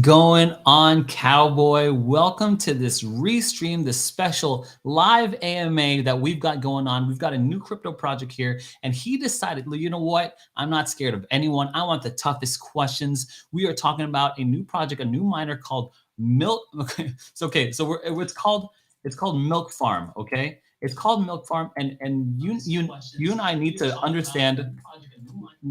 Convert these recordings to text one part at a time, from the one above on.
Going on, cowboy? Welcome to this restream, this special live AMA that we've got going on. We've got a new crypto project here, and he decided, you know what? I'm not scared of anyone. I want the toughest questions. We are talking about a new project, a new miner called Milk. Okay, so it's called Milk Farm. Okay, it's called Milk Farm, and you and I need to understand.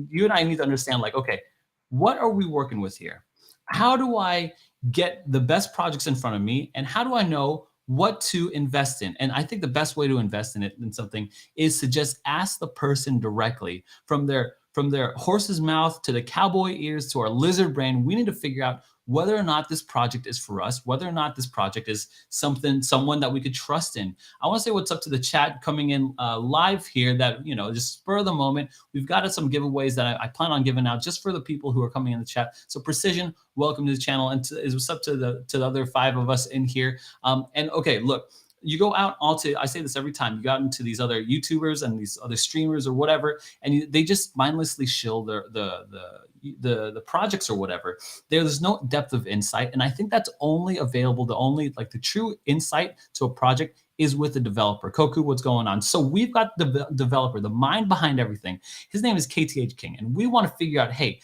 You and I need to understand, like, okay, what are we working with here? How do I get the best projects in front of me, and how do I know what to invest in? And I think the best way to invest in something is to just ask the person directly, from their horse's mouth to the cowboy ears to our lizard brain. We need to figure out whether or not this project is for us, whether or not this project is someone that we could trust in. I want to say what's up to the chat coming in live here, that, just spur of the moment. We've got some giveaways that I plan on giving out just for the people who are coming in the chat. So Precision, welcome to the channel, and is what's up to the other five of us in here. And okay, look, you go out onto, I say this every time, you got into these other YouTubers and these other streamers or whatever, and they just mindlessly shill the projects or whatever. There's no depth of insight, and I think that's only available, the true insight to a project is with the developer. Koku, what's going on? So we've got the developer, the mind behind everything. His name is KTH King, and we want to figure out, hey,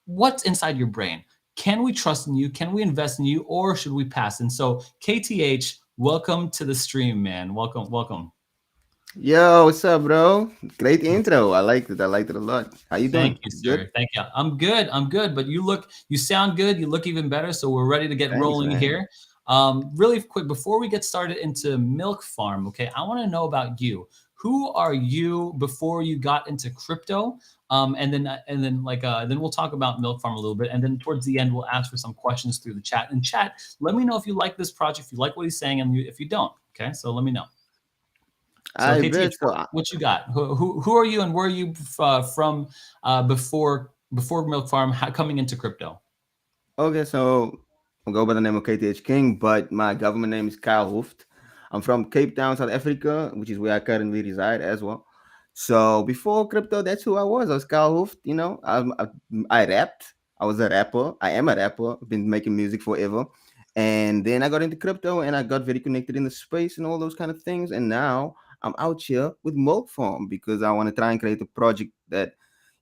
what's inside your brain? Can we trust in you? Can we invest in you, or should we pass? And so, KTH, welcome to the stream, man. Welcome, welcome. Yo, what's up, bro? Great intro. I liked it. I liked it a lot. How you Thank doing? you, You good? sir. Thank you. I'm good. I'm good. But you sound good. You look even better. So we're ready to get Thanks, rolling man. here. Really quick, before we get started into Milk Farm, okay, I want to know about you. Who are you before you got into crypto? And then we'll talk about Milk Farm a little bit, and then towards the end we'll ask for some questions through the chat. And chat, let me know if you like this project, if you like what he's saying, and if you don't. Okay, so let me know. So I KTH, bet so. what you got? Who are you, and where are you from before Milk Farm, coming into crypto? Okay, so I'll go by the name of KTH King, but my government name is Kyle Hooft. I'm from Cape Town, South Africa, which is where I currently reside as well. So before crypto, that's who I was. I was Kyle Hooft. I rapped. I was a rapper. I am a rapper. I've been making music forever. And then I got into crypto and I got very connected in the space and all those kind of things. And now I'm out here with Milkfarm because I want to try and create a project that,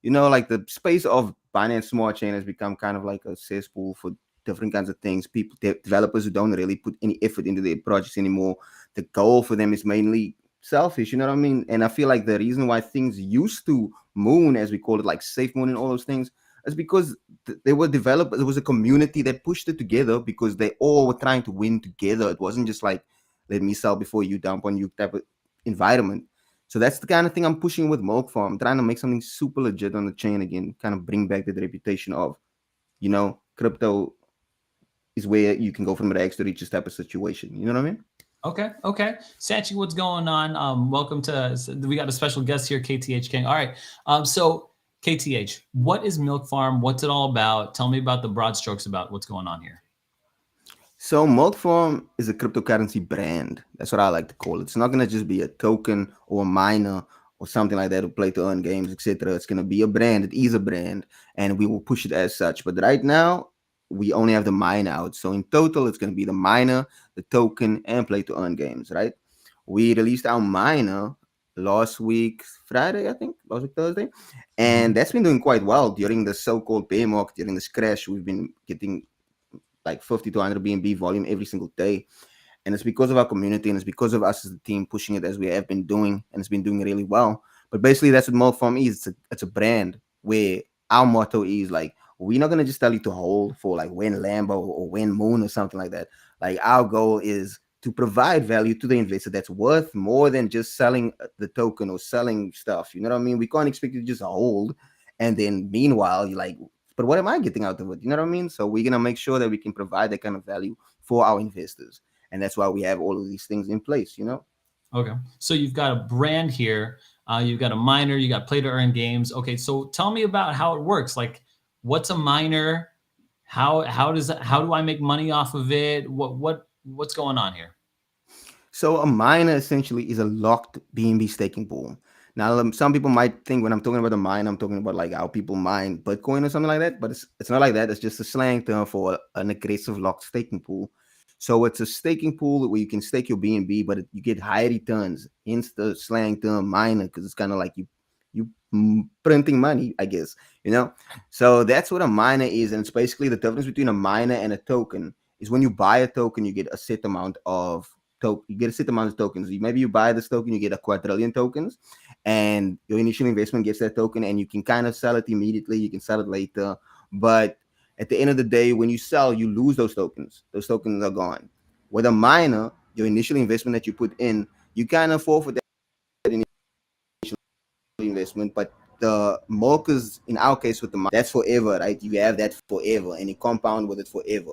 like the space of Binance Smart Chain has become kind of like a cesspool for different kinds of things. People, developers who don't really put any effort into their projects anymore. The goal for them is mainly selfish, you know what I mean? And I feel like the reason why things used to moon, as we call it, like safe moon and all those things, is because they were developed. There was a community that pushed it together because they all were trying to win together. It wasn't just like let me sell before you dump on you type of environment. So that's the kind of thing I'm pushing with Milk Farm, trying to make something super legit on the chain again, kind of bring back the reputation of, crypto is where you can go from rags to riches type of situation. You know what I mean? Okay, okay. Sanchi, what's going on? Welcome to. We got a special guest here, KTH King. All right. So KTH, what is Milk Farm? What's it all about? Tell me about the broad strokes about what's going on here. So Milkfarm is a cryptocurrency brand. That's what I like to call it. It's not gonna just be a token or a miner or something like that to play to earn games, etc. It's gonna be a brand. It is a brand, and we will push it as such. But right now, we only have the mine out. So in total, it's gonna be the miner, the token, and play to earn games. Right? We released our miner last week Friday, I think, last week Thursday, and Mhm. that's been doing quite well during the so-called bear market, during this crash. We've been getting like 50 to 100 BNB volume every single day. And it's because of our community and it's because of us as a team pushing it as we have been doing, and it's been doing really well. But basically, that's what Milkfarm is. It's a brand where our motto is like, we're not gonna just tell you to hold for like when Lambo or when Moon or something like that. Like our goal is to provide value to the investor that's worth more than just selling the token or selling stuff. You know what I mean? We can't expect you to just hold and then meanwhile you're like, but what am I getting out of it? You know what I mean? So we're gonna make sure that we can provide that kind of value for our investors, and that's why we have all of these things in place. Okay. So you've got a brand here. You've got a miner. You got play to earn games. Okay. So tell me about how it works. Like, what's a miner? How do I make money off of it? What's going on here? So a miner essentially is a locked BNB staking pool. Now, some people might think when I'm talking about the mine, I'm talking about like how people mine Bitcoin or something like that, but it's not like that. It's just a slang term for an aggressive locked staking pool. So it's a staking pool where you can stake your BNB, but you get higher returns. Hence the slang term miner, because it's kind of like you printing money, I guess. You know, so that's what a miner is, and it's basically the difference between a miner and a token. Is when you buy a token, you get a set amount of you get a set amount of tokens. Maybe you buy this token, you get a quadrillion tokens, and your initial investment gets that token, and you can kind of sell it immediately. You can sell it later, but at the end of the day, when you sell, you lose those tokens. Those tokens are gone. With a miner, your initial investment that you put in, you kind of forfeit that initial investment, but the milkers in our case with the miner, that's forever, right? You have that forever, and you compound with it forever.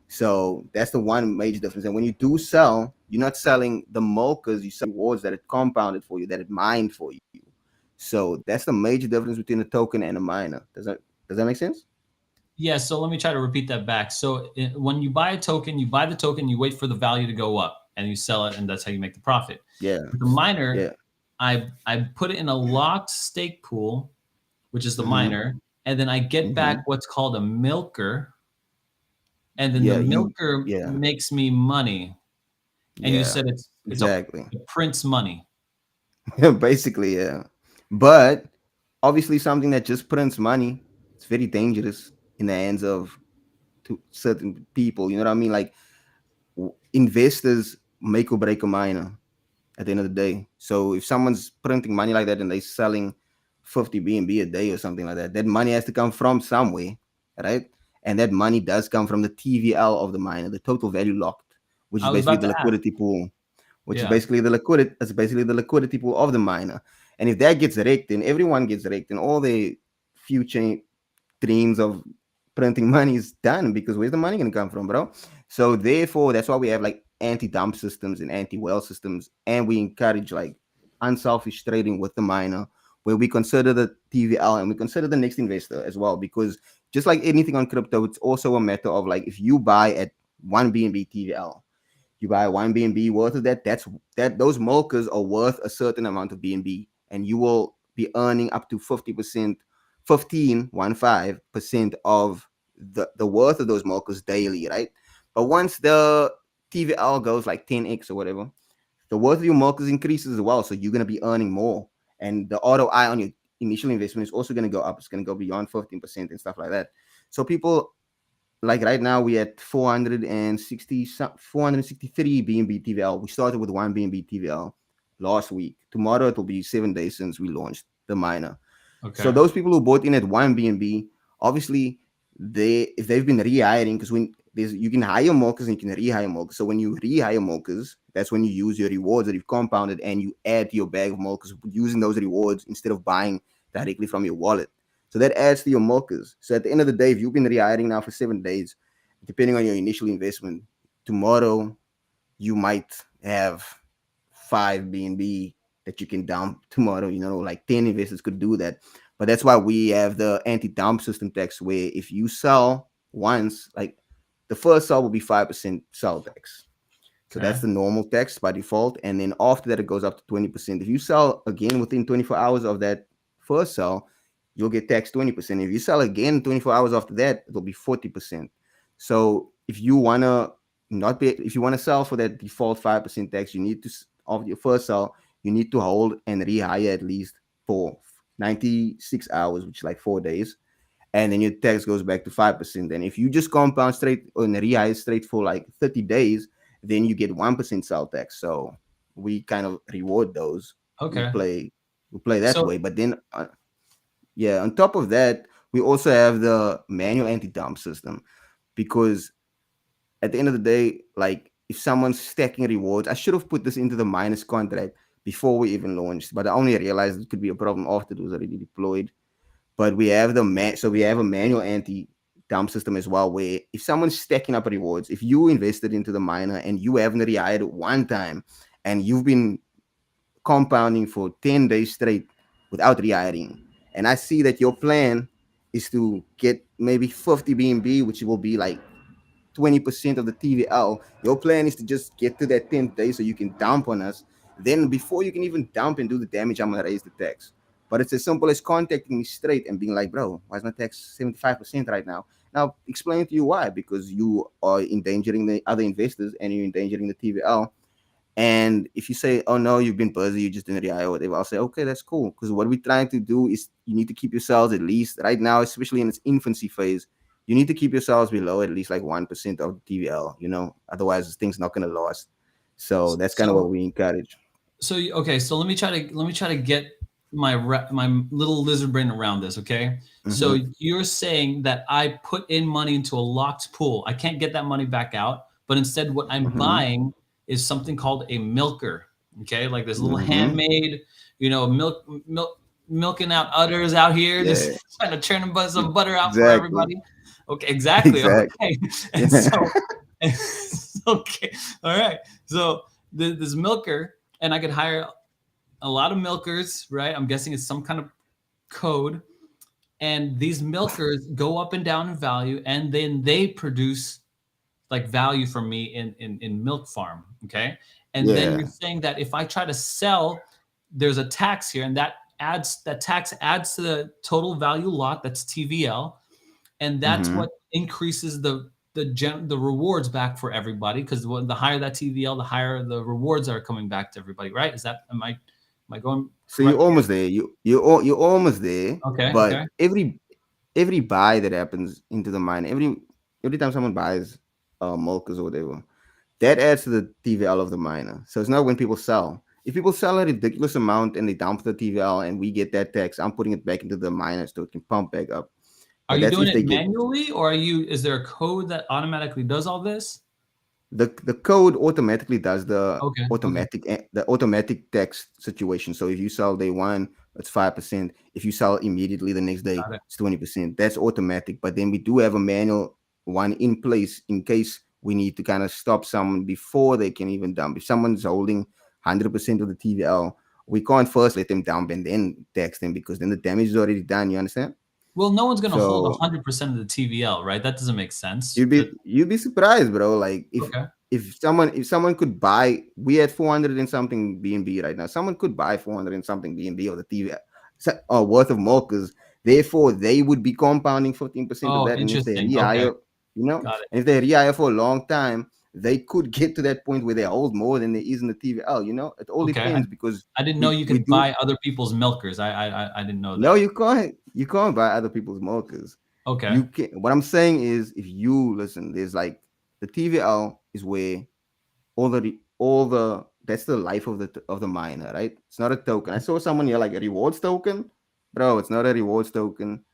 So that's the one major difference. And when you do sell, you're not selling the milkers, you sell rewards that it compounded for you, that it mined for you. So that's the major difference between a token and a miner. Does that make sense? Yeah, so let me try to repeat that back. So when you buy a token, you buy the token, you wait for the value to go up, and you sell it, and that's how you make the profit. Yeah. With the miner, Yeah. I put it in a locked stake pool, which is the Mm-hmm. miner, and then I get Mm-hmm. back what's called a milker, and then the Yeah. milker Yeah. makes me money. And you Yeah. said it's a Exactly. it prints money. Basically, yeah. But obviously, something that just prints money, it's very dangerous in the hands of certain people. You know what I mean? Like investors make or break a miner at the end of the day. So if someone's printing money like that and they're selling 50 BNB a day or something like that, that money has to come from somewhere, right? And that money does come from the TVL of the miner, the total value locked, which I is was basically about the to ask. liquidity pool, which is Yeah. basically the liquidity pool of the miner. And if that gets wrecked, then everyone gets wrecked, and all the future dreams of printing money is done, because where's the money going to come from, bro? So therefore, that's why we have like anti-dump systems and anti-well systems, and we encourage like unselfish trading with the miner, where we consider the TVL and we consider the next investor as well, because just like anything on crypto, it's also a matter of like if you buy at one BNB TVL, you buy one BNB worth of that. That those milkers are worth a certain amount of BNB, and you will be earning up to 50%, 15% of the worth of those milkers daily, right? But once the TVL goes like 10x or whatever, the worth of your milkers increases as well. So you're gonna be earning more, and the ROI on your initial investment is also gonna go up. It's gonna go beyond 15% and stuff like that. So people like right now we at 463 BNB TVL. We started with one BNB TVL last week. Tomorrow it will be 7 days since we launched the miner. So Okay. those people who bought in at one BNB, obviously if they've been rehiring, because when there's you can hire milkers and you can rehire milkers. So when you rehire milkers, that's when you use your rewards that you've compounded and you add to your bag of milkers using those rewards instead of buying directly from your wallet. So that adds to your milkers. So at the end of the day, if you've been rehiring now for 7 days, depending on your initial investment, tomorrow you might have five BNB that you can dump tomorrow. Like 10 investors could do that. But that's why we have the anti-dump system tax, where if you sell once, like the first sell will be 5% sell tax. So Okay. that's the normal tax by default. And then after that, it goes up to 20%. If you sell again within 24 hours of that first sell, you'll get taxed 20%. If you sell again 24 hours after that, it'll be 40%. So if you want to sell for that default 5% tax, you need to, of your first sell, you need to hold and rehire at least for 96 hours, which is like 4 days, and then your tax goes back to 5%. And if you just compound straight on rehire straight for like 30 days, then you get 1% sell tax. So we kind of reward those who Okay. play that So way. But then, yeah, on top of that, we also have the manual anti-dump system, because at the end of the day, like if someone's stacking rewards, I should have put this into the minus contract before we even launched, but I only realized it could be a problem after it was already deployed. But we have a manual anti dump system as well, where if someone's stacking up rewards, if you invested into the miner and you haven't rehired one time, and you've been compounding for 10 days straight without rehiring, and I see that your plan is to get maybe 50 BNB, which will be like 20% of the TVL. Your plan is to just get to that 10th day so you can dump on us. Then before you can even dump and do the damage, I'm gonna raise the tax. But it's as simple as contacting me straight and being like, bro, why is my tax 75% right now? Now explain to you why. Because you are endangering the other investors and you're endangering the TVL. And if you say, oh no, you've been busy, you just didn't react or whatever, I'll say, okay, that's cool. Because what we're trying to do is you need to keep yourselves at least right now, especially in its infancy phase, you need to keep yourselves below at least like 1% of the TVL, otherwise things not gonna last. So that's kind of what So we encourage. okay, so let me try to get my little lizard brain around this, okay? So Mm-hmm. you're saying that I put in money into a locked pool. I can't get that money back out, but instead what I'm Mm-hmm. buying is something called a milker, okay? Like this little Mm-hmm. handmade, milking out udders out here, just Yeah. trying to churn some butter out for Exactly. everybody. Okay, exactly. Exactly. Okay. And Yeah. so okay. All right. So this milker, and I could hire a lot of milkers, right? I'm guessing it's some kind of code. And these milkers go up and down in value, and then they produce like value for me in Milkfarm. Okay. And then you're Yeah. saying that if I try to sell, there's a tax here, and that tax adds to the total value lot, that's TVL, and that's Mm-hmm. what increases the rewards back for everybody, because the higher that TVL, the higher the rewards are coming back to everybody, right? Is that am I going So you're correct here? almost there. You're almost there. Okay, But okay. every buy that happens into the mine, every time someone buys milkers or whatever, that adds to the TVL of the miner. So it's not when people sell. If people sell a ridiculous amount and they dump the TVL and we get that tax, I'm putting it back into the miner so it can pump back up. Are But you that's doing if it they get manually, or is there a code that automatically does all this? the code automatically does Okay, okay, the automatic tax situation. So if you sell day one, it's 5%. If you sell immediately the next day, got it. it's 20%. That's automatic. But then we do have a manual one in place in case we need to kind of stop someone before they can even dump. If someone's holding 100% of the TVL, we can't first let them dump and then tax them because then the damage is already done. You understand? Well, no one's gonna hold So 100% of the TVL, right? That doesn't make sense. you'd be surprised, bro. Like Okay. if someone could buy, we had 400 and something BNB right now. Someone could buy 400 and something BNB of the TV worth of milkers. Therefore, they would be compounding 15% of Oh, that. And if they interesting. Okay, rehire, got it. and if they rehire for a long time, they could get to that point where they hold more than there is in the TVL. It all Okay, depends because I didn't know we you we could do. buy other people's milkers. I didn't know No, that. you can't. You can't buy other people's milkers. Okay. You can. What I'm saying is, if you listen, there's like the TVL is where all the that's the life of the miner, right? It's not a token. I saw someone here like a rewards token, bro. It's not a rewards token.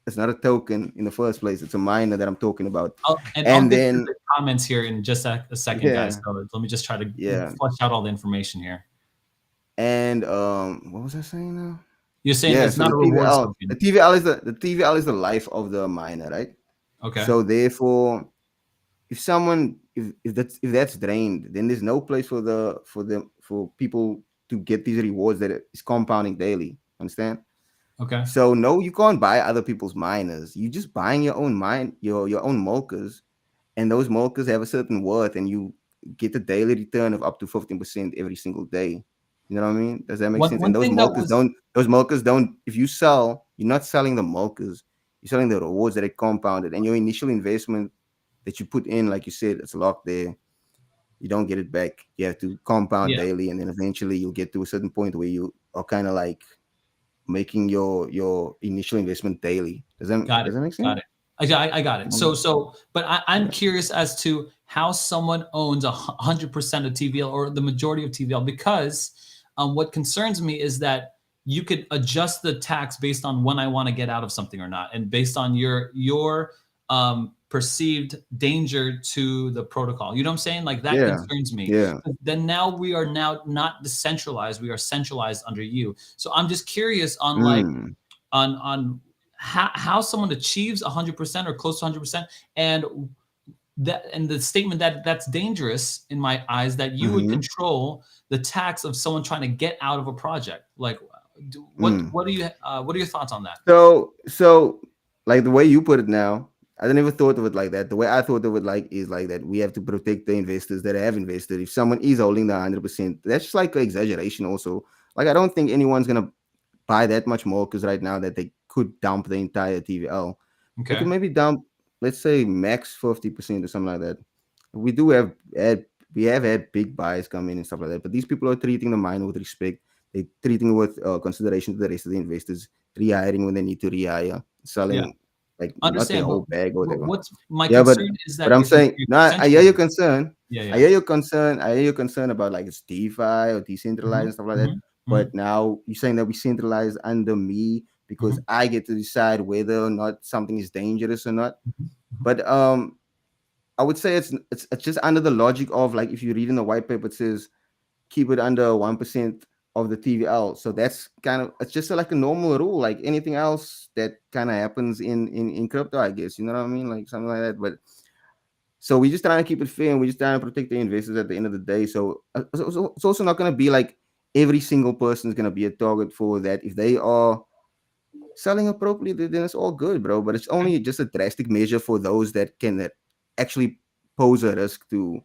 It's not a token in the first place. It's a miner that I'm talking about. I'll And get to then the comments here in just a second, guys. yeah, So let me just try to yeah. flush out all the information here. And what was I saying now? You're saying Yeah. it's So not the a rewards TVL, the token. TVL is the TVL is the life of the miner, right? Okay. So therefore, if that's drained, then there's no place for people to get these rewards that is compounding daily. Understand? Okay. So no, you can't buy other people's miners. You just buying your own mine, your own milkers, and those milkers have a certain worth, and you get a daily return of up to 15% every single day. You know what I mean? Does that make sense? And One thing that was those milkers don't. If you sell, you're not selling the milkers. You're selling the rewards that it compounded, and your initial investment that you put in, like you said, it's locked there. You don't get it back. You have to compound yeah, daily, and then eventually you'll get to a certain point where you are kind of like making your initial investment daily. Does that got it, does that make got sense? it. I got it. But I'm Yeah. curious as to how someone owns 100% of TVL or the majority of TVL, because what concerns me is that you could adjust the tax based on when I want to get out of something or not, and based on your perceived danger to the protocol. You know what I'm saying? Like that Yeah. concerns me. Yeah. Then now we are now not decentralized; we are centralized under you. So I'm just curious on like Mm. on how someone achieves 100% or close to 100%, and the statement that that's dangerous in my eyes, that you would Mm-hmm. control the tax of someone trying to get out of a project. Like Mm. what are your thoughts on that? So like the way you put it now, I never thought of it like that. The way I thought of it like is like that we have to protect the investors that have invested. If someone is holding the 100%, that's just like an exaggeration. Also, like I don't think anyone's gonna buy that much more because right now that they could dump the entire TVL. They could Okay. maybe dump, let's say, max 50% or something like that. We do have had we have had big buys come in and stuff like that, but these people are treating the mine with respect. They're treating it with consideration to the rest of the investors, rehiring when they need to rehire, Yeah. selling like not their Understand, whole bag or but whatever. what's my Yeah, concern is but that I'm saying you're no. I hear essentially. your concern. Yeah, I yeah. hear your concern. I hear your concern about like it's DeFi or decentralized Mhm, and stuff like that. mhm, But mhm, now you're saying that we centralize under me because mhm, I get to decide whether or not something is dangerous or not. mhm, mhm. But I would say it's just under the logic of like if you read in the white paper, it says keep it under 1% of the TVL. So that's kind of it's just like a normal rule, like anything else that kind of happens in crypto, I guess. You know what I mean, like something like that. But so we're just trying to keep it fair and we're just trying to protect the investors at the end of the day. So it's also not going to be like every single person is going to be a target for that. If they are selling appropriately, then it's all good, bro. But it's Okay. only just a drastic measure for those that can actually pose a risk to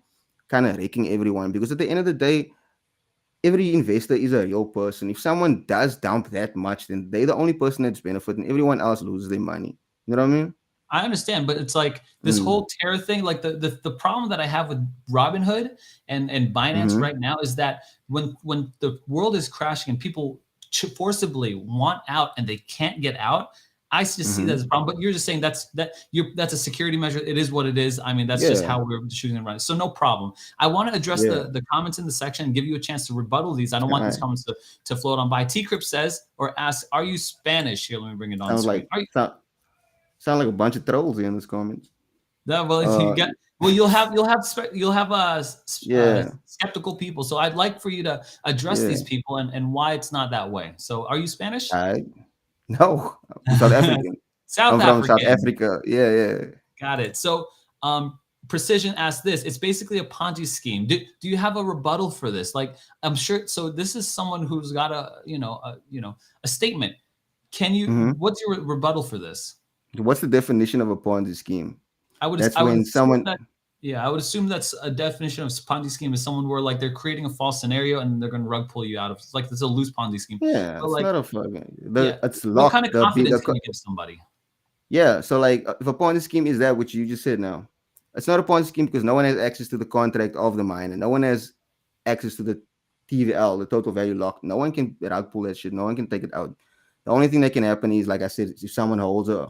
kind of wrecking everyone. Because at the end of the day, every investor is a real person. If someone does dump that much, then they're the only person that's benefiting. Everyone else loses their money. You know what I mean? I understand, but it's like this Mm. whole Terra thing. Like the problem that I have with Robinhood and Binance Mm-hmm. right now is that when the world is crashing and people forcibly want out and they can't get out, I just see that Mm-hmm. as a problem. But you're just saying that's a security measure. It is what it is. I mean, that's just Yeah. how we're shooting and running. So no problem. I want to address Yeah. the comments in the section and give you a chance to rebuttal these. I don't All want these right. comments to float on by. T Crypt says or asks, "Are you Spanish?" Here, let me bring it on Sounds screen. like Are you? sound like a bunch of trolls in this comments. No, well, you Uh, got well. You'll have yeah. skeptical people. So I'd like for you to address Yeah. these people and why it's not that way. So, are you Spanish? I no. I'm South African. South I'm from South African. Africa. Yeah. Yeah. Got it. So, Precision asked this. It's basically a Ponzi scheme. Do you have a rebuttal for this? Like, I'm sure. So this is someone who's got a statement. Can you? Hmm. What's your rebuttal for this? What's the definition of a Ponzi scheme? I That's would when assume someone. that yeah, I would assume that's a definition of Ponzi scheme is someone where like they're creating a false scenario and they're going to rug pull you out of like it's a loose Ponzi scheme. Yeah. But It's like not a fucking. yeah, It's what kind locked. of confidence can you give somebody? Yeah, so like if a Ponzi scheme is that which you just said now, it's not a Ponzi scheme because no one has access to the contract of the mine and no one has access to the TVL, the total value locked. No one can rug pull that shit. No one can take it out. The only thing that can happen is, like I said, if someone holds a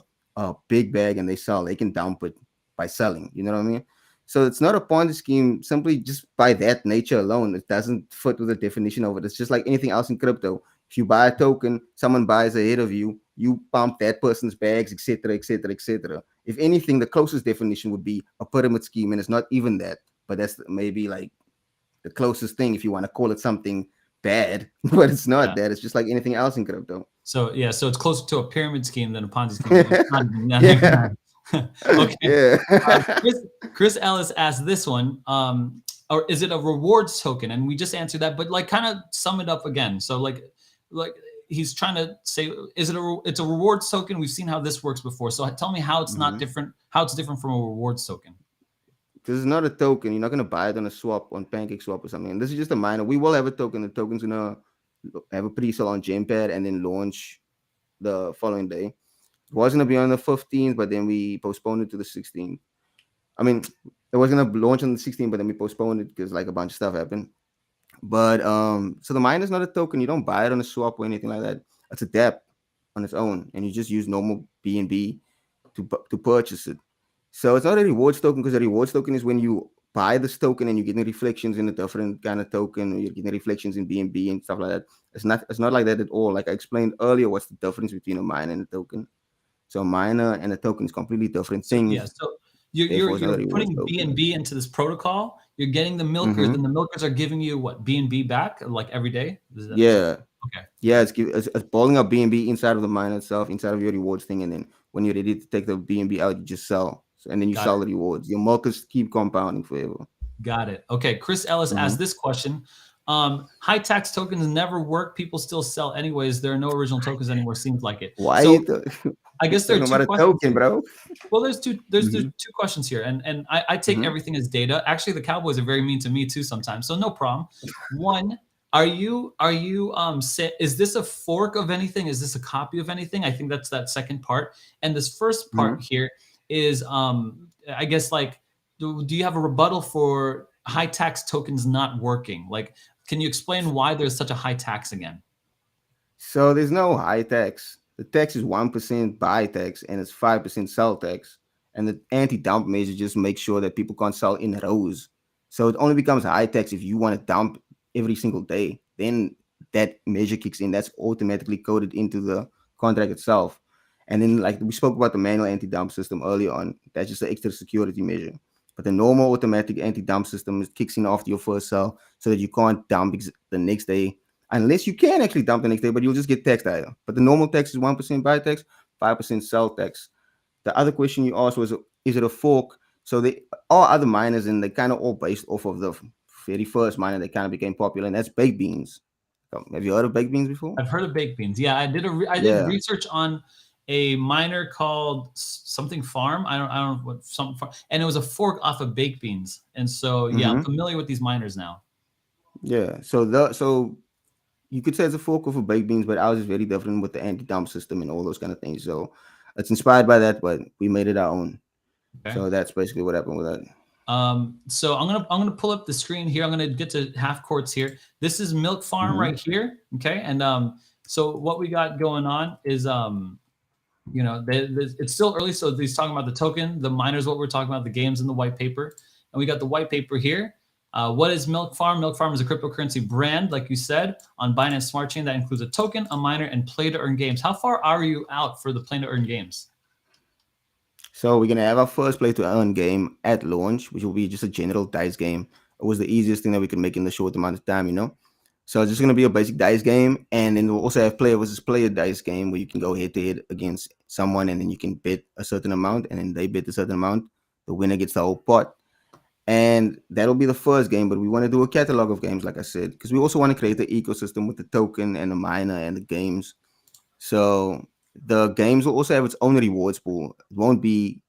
big bag and they sell, they can dump it by selling. You know what I mean? So it's not a Ponzi scheme simply just by that nature alone. It doesn't fit with the definition of it. It's just like anything else in crypto. If you buy a token, someone buys ahead of you, you pump that person's bags, etc., etc., etc. If anything, the closest definition would be a pyramid scheme, and it's not even that. But that's maybe like the closest thing if you want to call it something bad, but it's not Yeah. that. It's just like anything else in crypto. So yeah, so it's closer to a pyramid scheme than a Ponzi scheme. But it's not even Yeah, that. Okay. yeah. Chris Ellis asked this one. Or is it a rewards token? And we just answered that, but like kind of sum it up again. So like he's trying to say, is it it's a rewards token? We've seen how this works before. So tell me how it's not Mhm. different, how it's different from a rewards token. Because it's not a token. You're not gonna buy it on a swap on Pancake Swap or something. And this is just a miner. We will have a token. The token's gonna have a pre-sale on Gempad and then launch the following day. It was gonna be on the 15th, but then we postponed it to the 16th. I mean, it was gonna launch on the 16th, but then we postponed it because like a bunch of stuff happened. But so the mine is not a token. You don't buy it on a swap or anything like that. It's a dApp on its own, and you just use normal BNB to purchase it. So it's not a rewards token because a rewards token is when you buy this token and you're getting reflections in a different kind of token, or you're getting reflections in BNB and stuff like that. It's not like that at all. Like I explained earlier, what's the difference between a miner and a token? So a miner and a token is completely different So yeah, things. so you're Therefore, it's not a you're rewards putting token. BNB into this protocol. You're getting the milkers, Mm-hmm. and the milkers are giving you what BNB back like every day. Is that Yeah. okay? Yeah, it's balling up BNB inside of the mine itself, inside of your rewards thing, and then when you're ready to take the BNB out, you just sell. So, and then you Got sell it. the rewards. Your markets keep compounding forever. Got it. Okay. Chris Ellis Hmm. asked this question. High tax tokens never work. People still sell anyways. There are no original tokens anymore. Seems like it. Why? So I We're guess there are talking two about a questions token, here. bro. Well, there's Hmm. two questions here, and I take Hmm. everything as data. Actually, the Cowboys are very mean to me too sometimes, so no problem. One, is this a fork of anything? Is this a copy of anything? I think that's that second part, and this first part Hmm. here is I guess like do you have a rebuttal for high tax tokens not working? Like, can you explain why there's such a high tax again? So there's no high tax. The tax is 1% buy tax and it's 5% sell tax. And the anti-dump measure just makes sure that people can't sell in rows. So it only becomes high tax if you want to dump every single day. Then that measure kicks in. That's automatically coded into the contract itself. And then, like we spoke about the manual anti-dump system earlier on, that's just an extra security measure. But the normal automatic anti-dump system kicks in after your first sell, so that you can't dump the next day unless you can actually dump the next day, but you'll just get taxed higher. But the normal tax is 1% buy tax, 5% sell tax. The other question you asked was, is it a fork? So there are other miners, and they kind of all based off of the very first miner that kind of became popular, and that's baked beans. Have you heard of baked beans before? I've heard of baked beans. Yeah, I did Yeah. research on a miner called something farm. I don't know what some farm, and it was a fork off of baked beans. And so yeah, I'm Hmm. familiar with these miners now. Yeah. So you could say it's a fork of a baked beans, but ours is very different with the anti-dump system and all those kind of things. So it's inspired by that, but we made it our own. Okay. So that's basically what happened with that. So I'm gonna pull up the screen here. I'm gonna get to half courts here. This is Milk Farm Hmm. right here. Okay, and so what we got going on is it's still early, so he's talking about the token, the miners, what we're talking about, the games, and the white paper. And we got the white paper here. What is Milk Farm? Milk Farm is a cryptocurrency brand, like you said, on Binance Smart Chain that includes a token, a miner, and play to earn games. How far are you out for the play to earn games? So we're gonna have our first play to earn game at launch, which will be just a general dice game. It was the easiest thing that we could make in the short amount of time. So it's just gonna be a basic dice game, and then we'll also have player versus player dice game where you can go head to head against someone, and then you can bet a certain amount, and then they bet a certain amount. The winner gets the whole pot, and that'll be the first game. But we want to do a catalog of games, like I said, because we also want to create the ecosystem with the token and the miner and the games. So the games will also have its own rewards pool. It won't be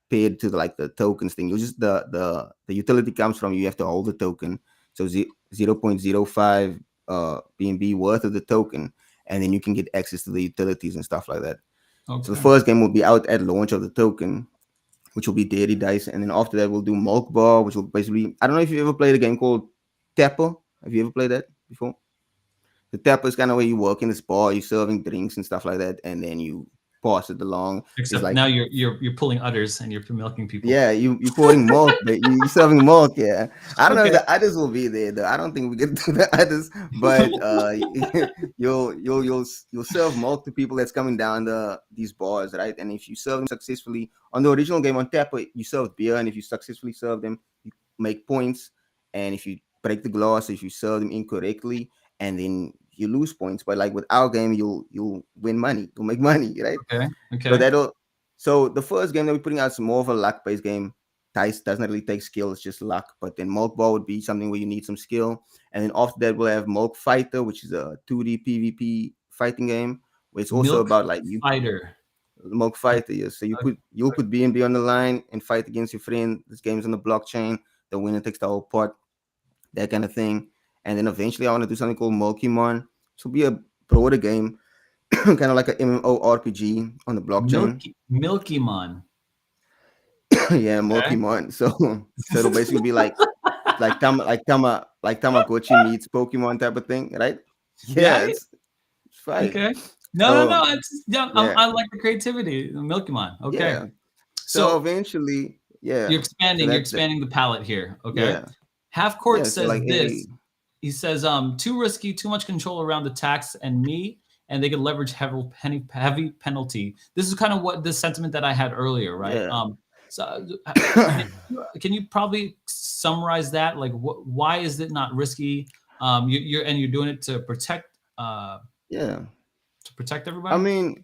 paired to the tokens thing. You just the utility comes from you have to hold the token. So 0.05 BNB worth of the token, and then you can get access to the utilities and stuff like that. So the Okay. first game will be out at launch of the token, which will be Dairy Dice, and then after that we'll do Milk Bar, which will basically, I don't know if you ever played a game called Tapper. Have you ever played that before? The tapper is kind of where you work in this bar, you're serving drinks and stuff like that, and then you pass it along. It's Except like, now you're pulling udders and you're milking people. yeah, you pouring milk, but you're serving milk. Yeah, I don't know if Okay. the others will be there though. I don't think we can do the others, but you'll serve milk to people that's coming down these bars, right? And if you serve them successfully on the original game on Tapper, you serve beer, and if you successfully serve them, you make points. And if you break the glass, if you serve them incorrectly, and then you lose points. But like with our game, you'll win money, you'll make money, right? Okay. So Okay. that'll so the first game that we're putting out is more of a luck based game. Dice doesn't really take skill, it's just luck. But then Milk Ball would be something where you need some skill. And then after that, we'll have Milk Fighter, which is a 2D PvP fighting game, where it's also Milk about like you fighter. Milk Fighter, yes. So you'll put BNB on the line and fight against your friend. This game's on the blockchain. The winner takes the whole pot, that kind of thing. And then eventually I want to do something called Milkymon. This will be a broader game, kind of like an MMORPG on the blockchain. Milky Mon. Yeah, Okay. Milkymon. So it'll basically be like Tamagotchi meets Pokemon type of thing, right? Yeah, Yeah. it's fine. Okay. No. So It's yeah. yeah, I like the creativity. Milky Mon. Okay. yeah. So So eventually, you're yeah. So expanding. You're that expanding the palette here. Okay. yeah. Half Court Yeah. So says like this. He says, too risky, too much control around the tax and me, and they could leverage heavy penalty. This is kind of what the sentiment that I had earlier, right? yeah. So can you probably summarize that? Like, why is it not risky? You're doing it uh, Yeah. to protect I everybody. mean,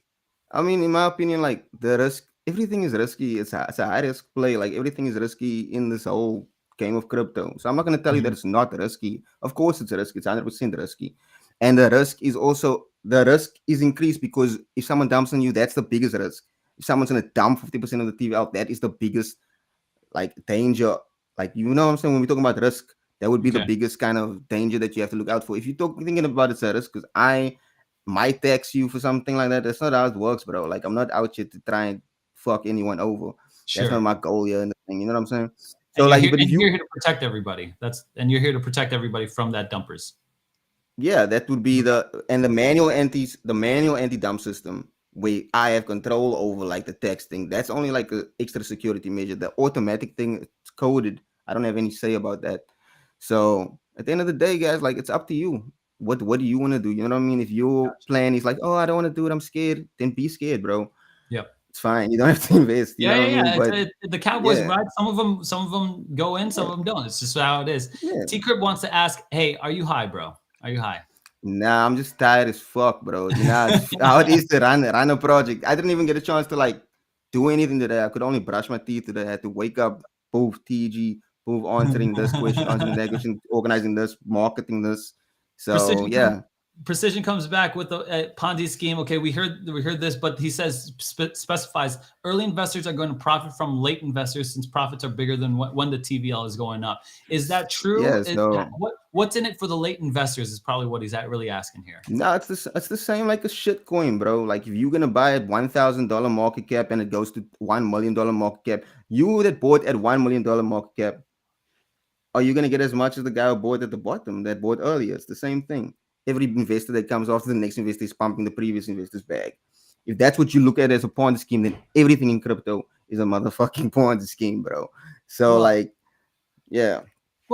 in my opinion, like the risk, everything is risky. It's a high risk play. Like everything is risky in this whole game of crypto. So I'm not gonna tell you that Mhm. it's not risky. Of course, it's risky. It's 100% risky, and the risk is increased because if someone dumps on you, that's the biggest risk. if someone's gonna dump 50% of the TV out, that is the biggest like danger. Like you know what I'm saying? When we talking about risk, that would be the Okay, biggest kind of danger that you have to look out for. If you talk thinking about it's a risk, because I might tax you for something like that. That's not how it works, bro. Like I'm not out here to try and fuck anyone over. That's not sure. my goal here in the thing. You know what I'm saying? So And you're like, here, but if and you're you here to protect everybody. And you're here to protect everybody from that dumpers. yeah, that would be the manual anti dump system where I have control over like the texting. That's only like a extra security measure. The automatic thing it's coded. I don't have any say about that. So at the end of the day, guys, like it's up to you. What do you want to do? You know what I mean? If your Gotcha. plan is like, oh, I don't want to do it, I'm scared, then be scared, bro. Yep. It's fine. You don't have to invest. You Yeah, know what I yeah, mean? yeah. But The Cowboys, yeah, right? Some of them go in, some yeah, of them don't. It's just how it is. yeah. T Crip wants to ask, "Hey, are you high, bro? Are you high?" Nah, I'm just tired as fuck, bro. You know how it is to run a project. I didn't even get a chance to like do anything today. I could only brush my teeth today. I had to wake up, both TG, both answering this question, answering that question, organizing this, marketing this. So Precision comes yeah, Precision comes back with the Ponzi scheme. Okay, we heard this, but he says specifies early investors are going to profit from late investors since profits are bigger than when the TVL is going up. Is that true? yeah. So What's in it for the late investors is probably what he's really asking here. no, it's the same like a shit coin, bro. Like if you're gonna buy at $1,000 market cap and it goes to $1 million market cap, you that bought at $1 million market cap, are you going to get as much as the guy who bought at the bottom that bought earlier? It's the same thing. Every investor that comes after the next investor is pumping the previous investor's bag. If that's what you look at as a Ponzi scheme, then everything in crypto is a motherfucking Ponzi scheme, bro. So, Well, like, yeah.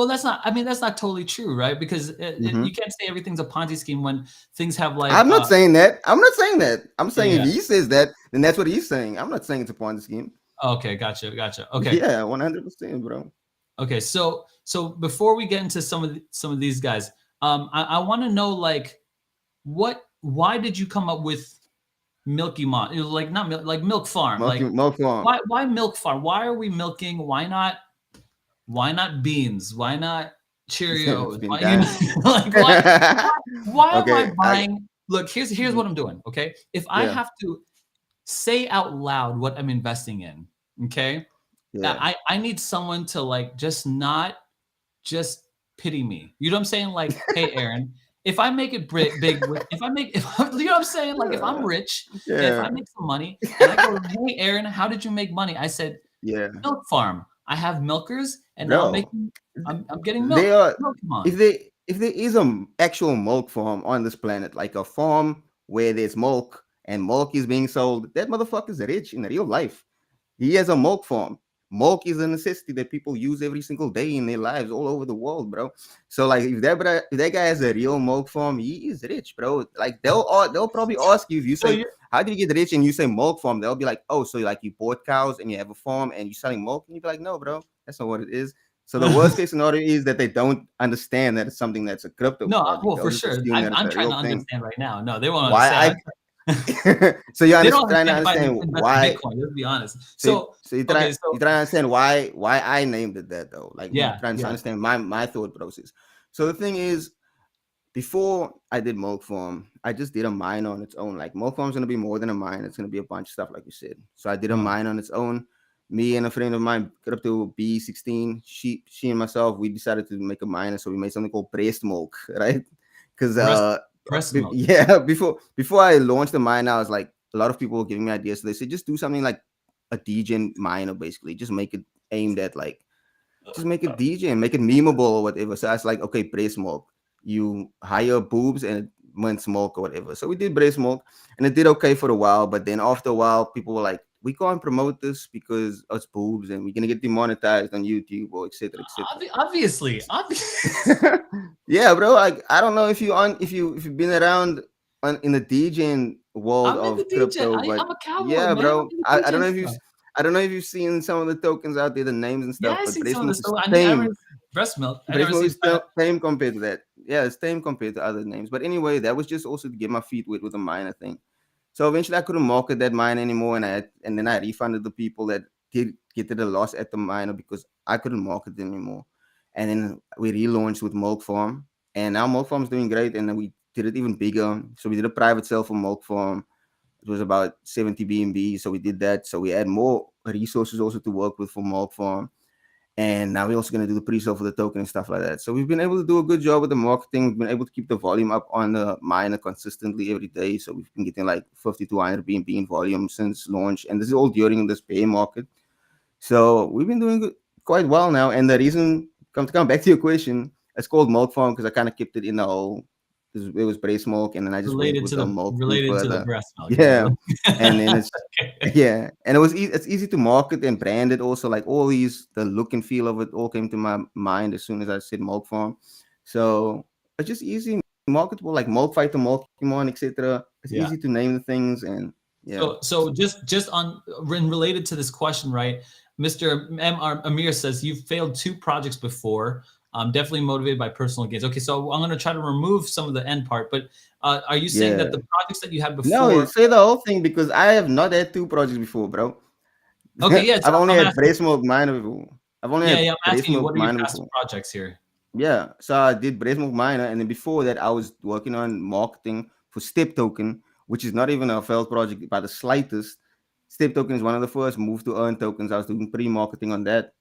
that's not. I mean, that's not totally true, right? Because hmm you can't say everything's a Ponzi scheme when things have like. I'm not saying that. I'm not saying that. I'm Yeah, saying if yeah. he says that, then that's what he's saying. I'm not saying it's a Ponzi scheme. Okay, gotcha, gotcha. Okay, Yeah, 100%, bro. okay. So before we get into some of these guys, I want to know like why did you come up with Milky Mon? It was like not milk, like Milk Farm. Like Milk Farm. why Milk Farm? Why are we milking? Why not beans? Why not It's Cheerios? been Why you know done. like why am I Okay. buying? Look, here's what I'm doing. Okay, if I Yeah, have to say out loud what I'm investing in, okay, yeah. I need someone to like just pity me. You know what I'm saying? Like, hey, Aaron, if I make it big, if I make, if, you know what I'm saying? Like, if I'm rich, if I Yeah. make some money, and I go, hey, Aaron, how did you make money? I said, Yeah. Milk Farm. I have milkers, and now Bro, I'm getting milk. they are Milk, come on. if there is a actual milk farm on this planet, like a farm where there's milk and milk is being sold, that motherfucker's rich in real life. He has a milk farm. Milk is a necessity that people use every single day in their lives all over the world, bro. So like if that guy has a real milk farm, he is rich, bro. Like they'll probably ask you if you So say, how did you get rich? And you say milk farm, they'll be like, oh, so like you bought cows and you have a farm and you're selling milk, and you be like, no, bro, that's not what it is. So the worst case scenario is that they don't understand that it's something that's a crypto no, project. well, They'll for just sure. assume that it's I'm a trying real to thing. understand right now. No, they won't Why understand. I so you're They don't trying to understand if I understand invest in why Bitcoin. Let's be honest. so you, So, okay, so you try to understand why I named it that though. Like you yeah, trying to yeah. understand my thought process. So the thing is, before I did Milk Farm, I just did a mine on its own. Like Milk Farm's gonna be more than a mine. It's gonna be a bunch of stuff, like you said. So I did a Uh, mine on its own. Me and a friend of mine, Crypto B16, she and myself, we decided to make a mine, so we made something called breast milk, right? Because breast breast milk. yeah, before I launched the mine, I was like, a lot of people were giving me ideas. So they said just do something like a DJ miner, basically. Just make it aimed at like just make it DJ and make it memeable or whatever. So I was like, okay, breast milk. You hire boobs and mince milk or whatever. So we did breast milk and it did okay for a while. But then after a while, people were like, we can't promote this because it's boobs and we're gonna get demonetized on YouTube or etc. etc. Obviously. Yeah, bro. Like I don't know if you on if you've been around in the DJing world I'm in the of DJ. crypto, but I'm a cowboy, yeah, man. I'm bro. in the I don't DJ know if you stuff. I don't know if you've seen some of the tokens out there, the names and Yeah, stuff, I but seen some Brace of the Milk stuff. is I never tame. seen breast milk. I Brace never Milk seen is tame compared to that. Yeah, it's tame compared to other names. But anyway, that was just also to get my feet wet with a minor thing. So eventually I couldn't market that mine anymore, and then I refunded the people that did get to the loss at the minor because I couldn't market it anymore. And then we relaunched with Milk Farm, and now Milk Farm's doing great, and then we did it even bigger. So we did a private sale for Milk Farm. it was about 70 BNB. So we did that. So we had more resources also to work with for Milkfarm. And now we're also going to do the pre-sale for the token and stuff like that. So we've been able to do a good job with the marketing. We've been able to keep the volume up on the miner consistently every day. So we've been getting like 50 to 100 BNB in volume since launch. And this is all during this bear market. So we've been doing quite well now. And the reason, come back to your question, it's called Milk Farm because I kind of kept it in the whole, it was brace milk. And then I just went with the milk thing related to the further. breast milk. Yeah. Yeah. And then it's, Okay. yeah, and it's easy to market and brand it also. Like all these, the look and feel of it all came to my mind as soon as I said Milk Farm. So it's just easy, marketable, like Milk Fighter, Milkimon, etc. It's Yeah. easy to name the things, and yeah, So just on related to this question, right? Mr. Amir says you've failed 2 projects before. Definitely motivated by personal gains. Okay, so I'm going to try to remove some of the end part, but are you saying that yeah. the projects that you had No, before? say the whole thing because I have not had 2 projects before, bro. Okay, yeah. So I've only I'm had asking. Brace Milk Miner before. I've only Yeah, had yeah. I'm Brace asking you, Milk what are your Miner past before. projects here? Yeah, so I did Brace Milk Miner, and then before that, I was working on marketing for Step Token, which is not even a failed project by the slightest. Step Token is one of the first move to earn tokens. I was doing pre-marketing on that.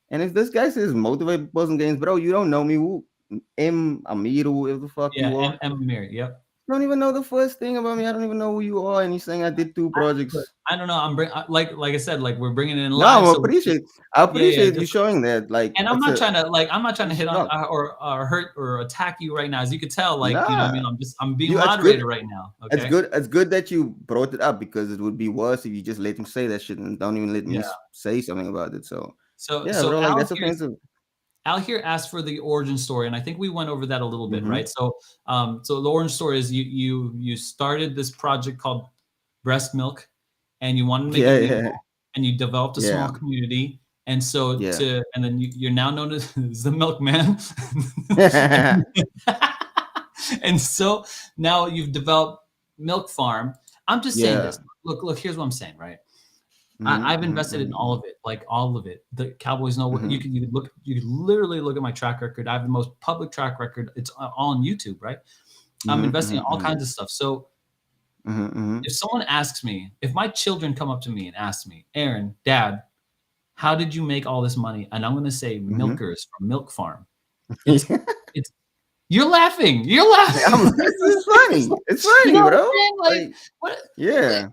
And if this guy says motivate person gains, bro, you don't know me. Who Amir, whoever the fuck Yeah, you are. M Amir. Yep. You don't even know the first thing about me. I don't even know who you are. And he's saying I did two Look, projects. I don't know. Like I said, like we're bringing it in No, live, so I yeah, yeah. appreciate you Just showing that. Like and it's a I'm not trying to it's hit on not. or hurt or attack you right now. As you could tell, like you know, what I Nah. mean, I'm being It's good. moderated right now. It's Okay. good. It's good that you brought it up because it would be worse if you just let him say that shit and don't even let me Yeah. say something about it. So So yeah, so bro, like that's offensive. Al here asked for the origin story, and I think we went over that a little bit, Mm-hmm. right? So the origin story is you started this project called Breast Milk, and you wanted to make Yeah, it yeah, legal, and you developed a small yeah, community, and yeah. and then you're now known as the Milkman, Mm-hmm, and so now you've developed Milk Farm. I'm just saying yeah. this. Look. Here's what I'm saying, right? Mm-hmm, I've mm-hmm, invested in all of it, like all of it. The Cowboys know what mm-hmm. you could look. You could literally look at my track record. I have the most public track record. It's all on YouTube, right? I'm Mm-hmm, investing in all mm-hmm, kinds of stuff. So mm-hmm, mm-hmm. if someone asks me, if my children come up to me and ask me, Aaron, Dad, how did you make all this money? And I'm going to say Mm-hmm. milkers from Milk Farm. It's it's you're laughing. You're laughing. It's just funny. It's You funny, know what I'm bro. saying? Like Like, what? Like, yeah.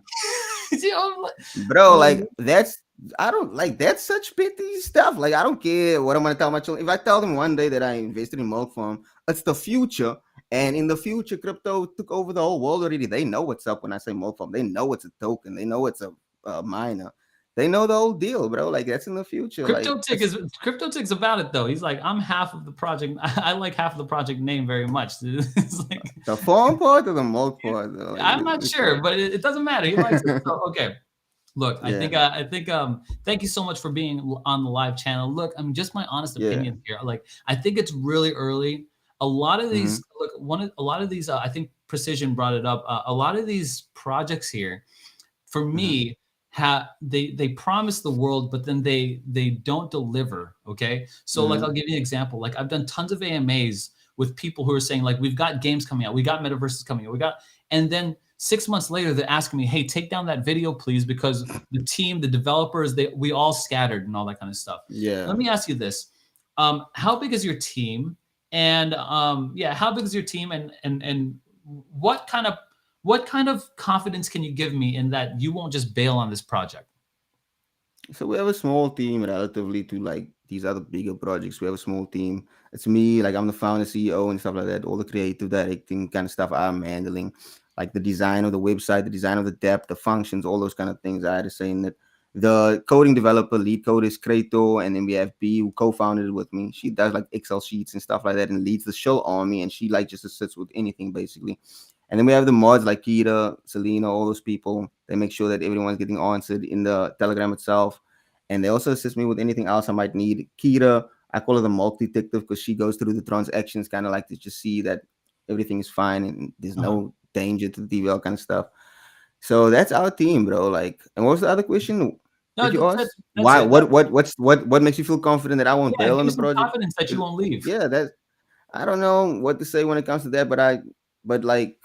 you know, Bro, like, like that's I don't like that's such petty stuff. Like I don't care what I'm gonna tell my children. If I tell them one day that I invested in Milk Farm, it's the future. And in the future, crypto took over the whole world already. They know what's up when I say Milk Farm. They know it's a token. They know it's a miner. They know the whole deal, bro. Like that's in the future. Like it's Crypto Tick's about it though. He's like, I'm half of the project. I like half of the project name very much. It's like the farm part or the Milk part. Though. Like, I'm not which sure, one? but it doesn't matter. He likes it. So okay. Look, Yeah, I think thank you so much for being on the live channel. Look, I mean just my honest yeah. opinion here. Like I think it's really early. A lot of Mm-hmm, these look a lot of these I think Precision brought it up. A lot of these projects here for mm-hmm, me they promise the world but then they don't deliver. Okay, so like mm-hmm. I'll give you an example. Like I've done tons of AMAs with people who are saying like we've got games coming out, we got metaverses coming out, we got, and then 6 months later they're asking me, hey, take down that video please because the team, the developers, we all scattered and all that kind of stuff. Yeah. Let me ask you this. How big is your team? And yeah, how big is your team, and what kind of confidence can you give me in that you won't just bail on this project? So we have a small team relatively to like these other bigger projects. We have a small team. It's me, like I'm the founder, CEO, and stuff like that. All the creative directing kind of stuff I'm handling, like the design of the website, the design of the depth, the functions, all those kind of things. I had to say in that. The coding developer, lead code is Krato, and then we have B who co-founded it with me. She does like Excel sheets and stuff like that, and leads the show army, and she like just sits with anything basically. And then we have the mods like Kira, Selena, all those people. They make sure that everyone's getting answered in the Telegram itself. And they also assist me with anything else I might need. Kira, I call her the multi detective because she goes through the transactions, kind of like to just see that everything is fine and there's Uh-huh. no danger to the DVL kind of stuff. So that's our team, bro. Like, and what was the other question No, that you asked? that's Why? it. That, What makes you feel confident that I won't yeah, bail give on me the some project? confidence that you 'Cause, won't leave. yeah, that I don't know what to say when it comes to that, but like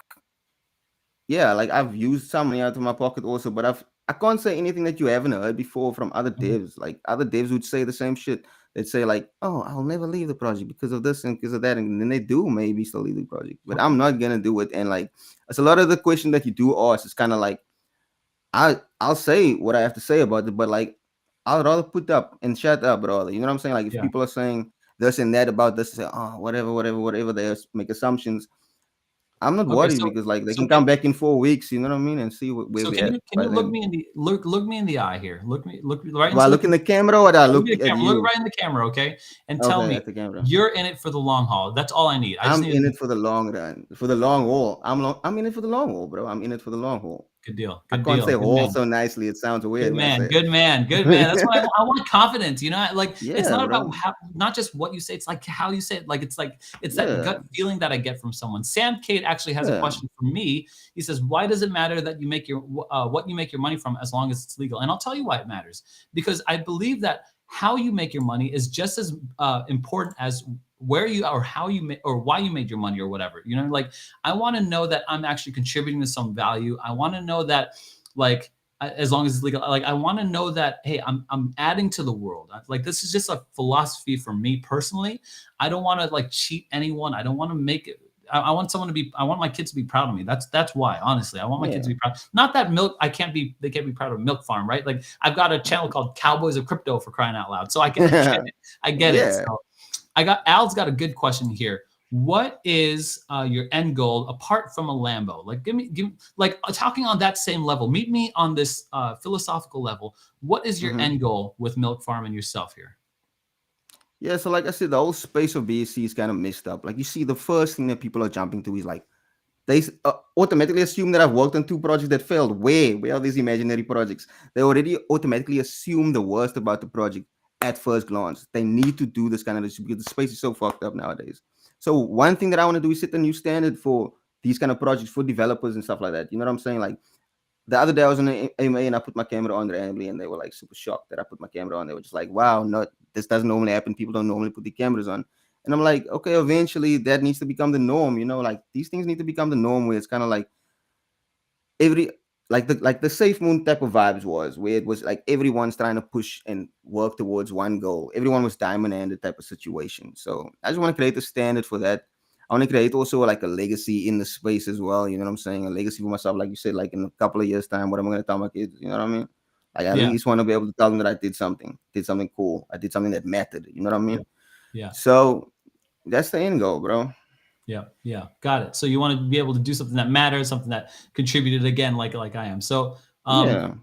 yeah, like I've used some money out of my pocket also, but I can't say anything that you haven't heard before from other Mhm. devs. Like other devs would say the same shit. They'd say like, "Oh, I'll never leave the project because of this and because of that," and then they do maybe still leave the project. But Okay. I'm not gonna do it. And like, it's a lot of the question that you do ask. It's kind of like I'll say what I have to say about it, but like I'll rather put up and shut up, brother. You know what I'm saying? Like if Yeah. people are saying this and that about this, say, oh, whatever, whatever, whatever, make assumptions. I'm not Okay. worried because like they So can come back in 4 weeks. You know what I mean, and see where so we can at you by look then. me in the look me in the eye here? Look me right Do I into the look in the camera or do I look me look in the at camera. Look you? right in the camera, okay? And tell Okay, me at the camera. you're in it for the long haul. That's all I need. I just I'm need in a it for the long run, for the long haul. I'm in it for the long haul, bro. I'm in it for the long haul. good deal. I Good can't deal. say Good haul man. so nicely. It sounds weird Good when I man, say good man, good man. That's why it. I want confidence. You know, like it's Yeah, not about bro. how, not just what you say. It's like how you say it. Like it's that gut Yeah, feeling that I get from someone. Sam Kate actually has a yeah, question for me. He says, "Why does it matter that you make your what you make your money from as long as it's legal?" And I'll tell you why it matters. Because I believe that how you make your money is just as important as where you or how you make or why you made your money or whatever. You know, like I want to know that I'm actually contributing to some value. I want to know that like as long as it's legal. Like I want to know that hey, I'm adding to the world. Like this is just a philosophy for me personally. I don't want to like cheat anyone. I don't want to make it. I want someone to be. I want my kids to be proud of me. That's why. Honestly, I want my kids to yeah, be proud. Not that milk. I can't be. They can't be proud of Milkfarm, right? Like I've got a channel called Cowboys of Crypto for crying out loud. So I get it. I get it. yeah. So I got Al's got a good question here. What is your end goal apart from a Lambo? Like, give me, like talking on that same level. Meet me on this philosophical level. What is your Hmm. end goal with Milk Farm and yourself here? Yeah, so like I said, the whole space of BSC is kind of messed up. Like you see, the first thing that people are jumping to is like they automatically assume that I've worked on two projects that failed. Where are these imaginary projects? They already automatically assume the worst about the project at first glance. They need to do this kind of this because the space is so fucked up nowadays. So one thing that I want to do is set a new standard for these kind of projects for developers and stuff like that. You know what I'm saying? Like the other day I was in an AMA and I put my camera on randomly and they were like super shocked that I put my camera on. They were just like, wow, no, this doesn't normally happen. People don't normally put the cameras on. And I'm like, okay, eventually that needs to become the norm, you know, like these things need to become the norm where it's kind of like every like the safe moon type of vibes was where it was like everyone's trying to push and work towards one goal. Everyone was diamond handed type of situation. So I just want to create a standard for that. I want to create also like a legacy in the space as well. You know what I'm saying? A legacy for myself, like you said, like in a couple of years' time, what am I gonna tell my kids? You know what I mean? Like I at Yeah, least want to be able to tell them that I did something cool. I did something that mattered. You know what I yeah, mean? yeah, So that's the end goal, bro. yeah, yeah. Got it. So you want to be able to do something that matters, something that contributed again, like I am. So Yeah.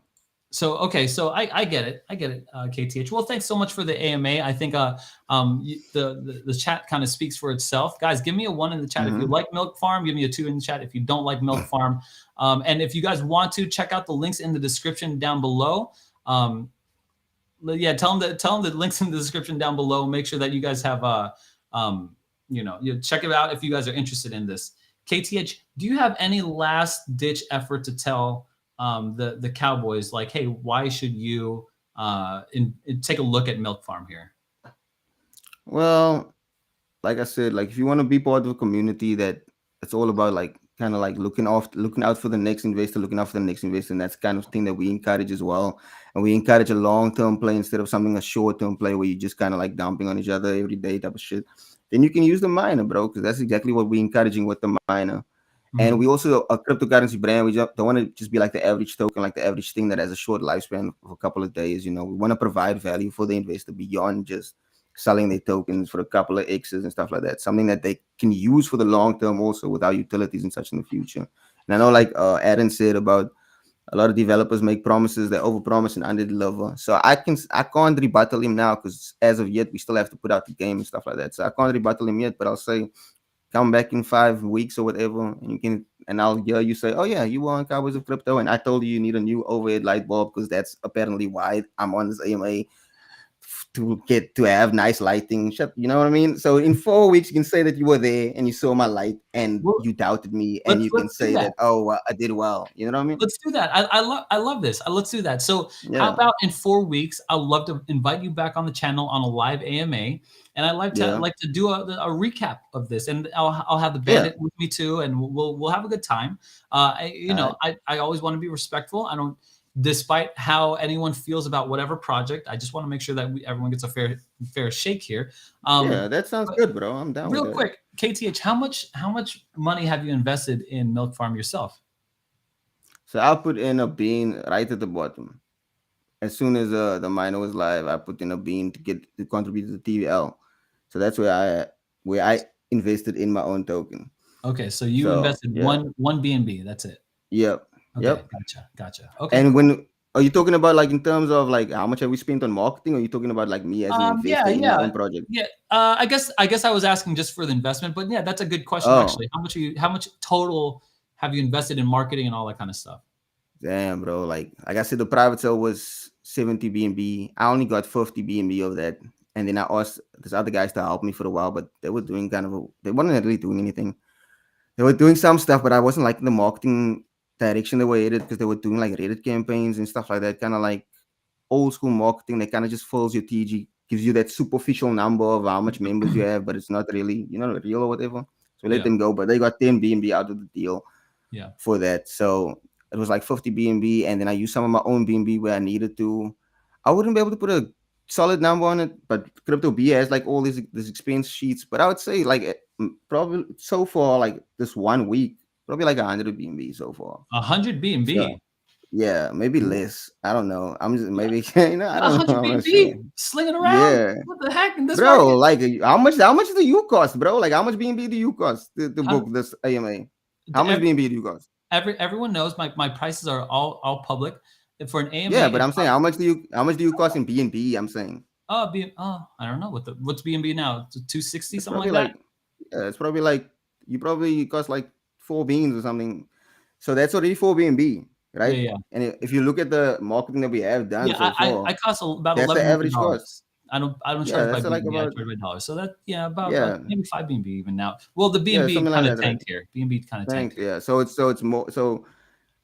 so okay, so I get it, KTH. Well, thanks so much for the AMA. I think the chat kind of speaks for itself. Guys, give me a one in the chat if you Mm-hmm. like Milk Farm. Give me a two in the chat if you don't like Milk Farm. And if you guys want to check out the links in the description down below. Yeah, tell them the links in the description down below. Make sure that you guys have um, you check it out if you guys are interested in this. KTH, do you have any last ditch effort to tell the Cowboys like, hey, why should you take a look at Milk Farm here? Well, like I said, like if you want to be part of a community that it's all about like kind of like looking out for the next investor, looking out for the next investor, and that's kind of thing that we encourage as well. And we encourage a long term play instead of something a short term play where you just kind of like dumping on each other every day type of shit. Then you can use the miner, bro, because that's exactly what we're encouraging with the miner. And Mm-hmm. we also a cryptocurrency brand. We just don't want to just be like the average token, like the average thing that has a short lifespan of a couple of days. You know, we want to provide value for the investor beyond just selling their tokens for a couple of X's and stuff like that. Something that they can use for the long term also with our utilities and such in the future. And I know, like Aaron said about a lot of developers make promises, they overpromise and underdeliver. So I can't rebuttal him now because as of yet we still have to put out the game and stuff like that. So I can't rebuttal him yet, but I'll say come back in 5 weeks or whatever, and you can and I'll hear you say, "Oh yeah, you were on Cowboys of Crypto, and I told you you need a new overhead light bulb because that's apparently why I'm on this AMA to get to have nice lighting. You know what I mean? So in 4 weeks, you can say that you were there and you saw my light and Well, you doubted me, and you can let's do say that. that, oh, I did well. You know what I mean? Let's do that. I love this. Let's do that. So how Yeah, about in 4 weeks? I'd love to invite you back on the channel on a live AMA, and yeah, like to do a recap of this, and I'll have the yeah. bandit with me too, and we'll have a good time. All right. I always want to be respectful. I don't, despite how anyone feels about whatever project, I just want to make sure that everyone gets a fair shake here. Yeah, that sounds But good, bro. I'm down with real that. quick, KTH, how much money have you invested in Milk Farm yourself? So I'll put in a bean right at the bottom. As soon as the miner was live, I put in a bean to get to contribute to the TVL. So that's where I invested in my own token. Okay, so you So invested yeah, one BNB. That's it. yep, Okay, yep. gotcha. Okay, And cool. when are you talking about, like, in terms of like how much have we spent on marketing, or are you talking about like me as an Yeah, investor in my own project? yeah. I guess I was asking just for the investment, but yeah, that's a good question Oh, actually. How much total have you invested in marketing and all that kind of stuff? damn, bro. Like I said, the private sale was 70 BNB. I only got 50 BNB of that. And then I asked these other guys to help me for a while, but they were doing they weren't really doing anything. They were doing some stuff, but I wasn't like the marketing direction they were headed, because they were doing like Reddit campaigns and stuff like that, kind of like old school marketing that kind of just fills your TG, gives you that superficial number of how much members you have, but it's not really, real or whatever. So let Yeah, them go. But they got 10 BNB out of the deal yeah. for that. So it was like 50 BNB, and then I used some of my own BNB where I needed to. I wouldn't be able to put a solid number on it, but Crypto B has like all these expense sheets. But I would say like probably so far, like this 1 week, probably like 100 BNB so far. 100 So BNB. yeah, maybe less. I don't know. I'm just Yeah, maybe I don't know. 100 I'm not sure. BNB slinging around. Yeah, What the heck in this bro. market? Like how much do you cost, bro? Like how much BNB do you cost to book Hun- this AMA? How the- much ev- BNB do you cost? Everyone knows my prices are all public. For an Yeah, AMA, but it I'm saying costs. how much do you cost in BNB? I'm saying I don't know what's BNB now. 260 it's something probably like that. like yeah, it's probably like you probably cost like 4 beans or something. So that's already 4 BNB, Yeah, right? yeah. And if you look at the marketing that we have done Yeah, so I far, cost about that's the average cost. $1,100. I don't Yeah, charge by that's like BNB. I about charge by dollars. So that yeah, about yeah, maybe 5 BNB even now. Well, the yeah, BNB something like kind of that, right? tanked here. BNB kind of tanked Thanks. here. Yeah. So it's more so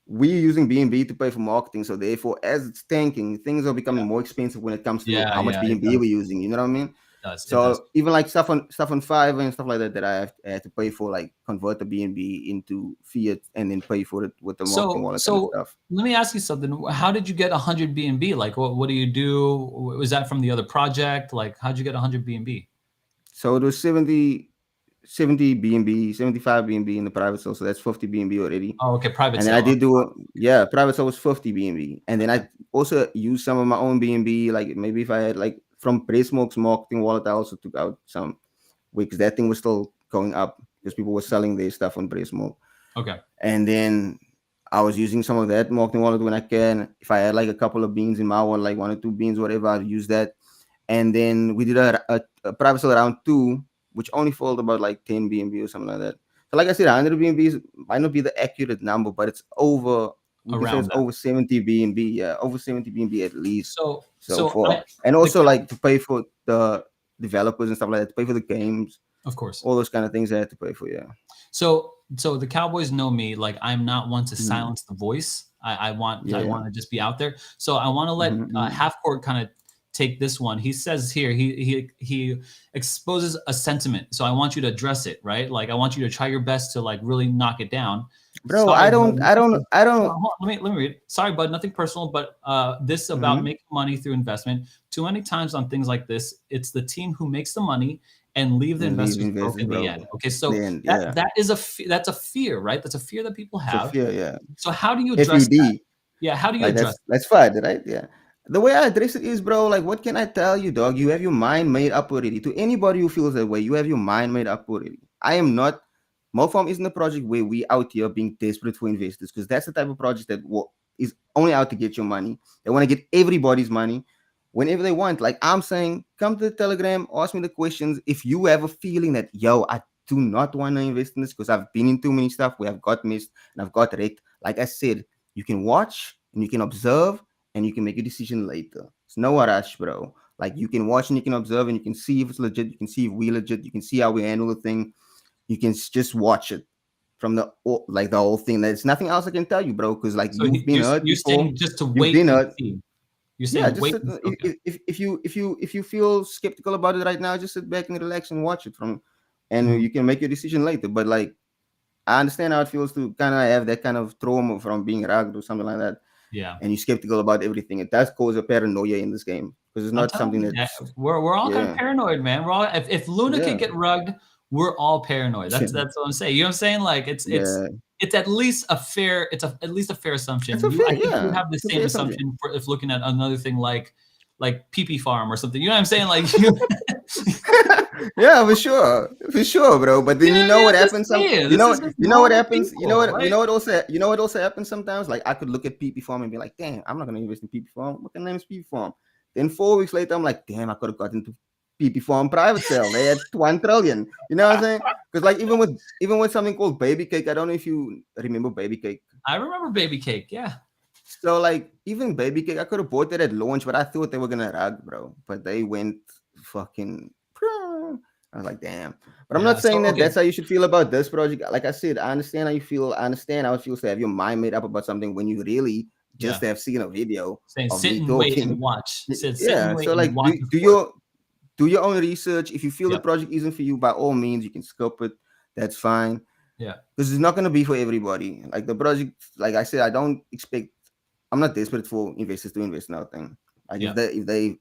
we're using BNB to pay for marketing. So therefore, as it's tanking, things are becoming Yeah, more expensive when it comes to how much it BNB does. we're using. You know what I mean? It does. So even like stuff on Fiverr and stuff like that I had to pay for, like convert the BNB into fiat and then pay for it with the marketing wallet kind of So stuff. let me ask you something. How did you get 100 BNB? Like, what do you do? Was that from the other project? Like, how'd you get 100 BNB? So it was 70 BNB, 75 BNB in the private sale. So that's 50 BNB already. Oh, okay, private And then I sale. did Okay, do yeah, private sale was 50 BNB. And then okay, I also used some of my own BNB, like maybe if I had like from Smoke's marketing wallet, I also took out some, because that thing was still going up because people were selling their stuff on Smoke. okay. And then I was using some of that marketing wallet when I can. If I had like a couple of beans in my wallet, like 1 or 2 beans, whatever, I'd use that. And then we did a private sale round two, which only followed about like 10 BNB or something like that. So like I said, 100 BNB might not be the accurate number, but it's over. We can say Around it's that. over 70 BNB. Yeah, over 70 BNB at least So, so I far. And the also like to pay for the developers and stuff like that, to pay for the games, of course. all those kind of things I had to pay for. Yeah. So the Cowboys know me. Like I'm not one to Mhm. silence the voice. Yeah. I Yeah. want to just be out there. So I want to let Mhm. Half Court kind of take this one. He says here he exposes a sentiment. So I want you to address it, right? Like I want you to try your best to like really knock it down. Bro, Sorry, bud. I don't. Hold on, let me read it. Sorry, bud. Nothing personal, but this about Mhm. making money through investment. Too many times on things like this, it's the team who makes the money and leave the And leave investors broke investors, in the end. bro. Okay, so Then yeah, that's a fear, right? That's a fear that people it's a have. fear. Yeah, So how do you address that? FUD. Yeah, how do you Like address that's fine, right? Yeah. The way I address it is, bro, like what can I tell you, dog? You have your mind made up already. To anybody who feels that way, you have your mind made up already. I am not. Mofarm isn't a project where we out here being desperate for investors, because that's the type of project that is only out to get your money. They want to get everybody's money whenever they want. Like I'm saying, come to the Telegram, ask me the questions. If you have a feeling that, yo, I do not want to invest in this because I've been in too many stuff where I've got missed and I've got wrecked. Like I said, you can watch and you can observe and you can make a decision later. It's no rush, bro. Like you can watch and you can observe and you can see if it's legit. You can see if we legit. You can see how we handle the thing. You can just watch it from like the whole thing. There's nothing else I can tell you, bro. Because like So you've been hurt you're before. saying just to You've wait been and hurt. see. You're Yeah, saying just wait. sit, Okay. if you feel skeptical about it right now, just sit back and relax and watch it from, and Mhm. you can make your decision later. But like, I understand how it feels to kind of have that kind of trauma from being ragged or something like that, Yeah. and you're skeptical about everything. It does cause a paranoia in this game because it's I'm not telling something you, yeah, that's we're all kind of yeah paranoid, man. We're all if Luna could yeah get rugged, we're all paranoid. That's what I'm saying. You know what I'm saying? Like yeah. it's at least a fair at least a fair It's assumption. a You I fair think you yeah. have the It's a same fair assumption. assumption for if looking at another thing like PP Farm or something. You know what I'm saying? Like you Yeah, for sure, bro. But then you yeah, know yeah, what I'm just happens. saying. This is just You know what normal happens. people, right? You know what also happens sometimes. Like I could look at PP Farm and be like, damn, I'm not gonna invest in PP Farm. What the name is PP Farm? Then 4 weeks later, I'm like, damn, I could have got into PP Farm private sale. They had 1 trillion. You know what I'm saying? Because like even with something called Baby Cake, I don't know if you remember Baby Cake. I remember Baby Cake. Yeah. So like even Baby Cake, I could have bought it at launch, but I thought they were gonna rug, bro. But they went fucking. I was like, damn. But I'm not Yeah. saying So that okay. that's how you should feel about this project. Like I said, I understand how you feel. I understand how it feels to have your mind made up about something when you really just Yeah. have seen a video Saying of sit me and wait and talking. watch. Said sit and Yeah. wait So and like, watch it work. do your own research. If you feel the Yeah. project isn't for you, by all means, you can skip it. That's fine. Yeah. Because it's not gonna be for everybody. Like the project, like I said, I don't expect. I'm not desperate for investors to invest in our thing. Like Yeah. if they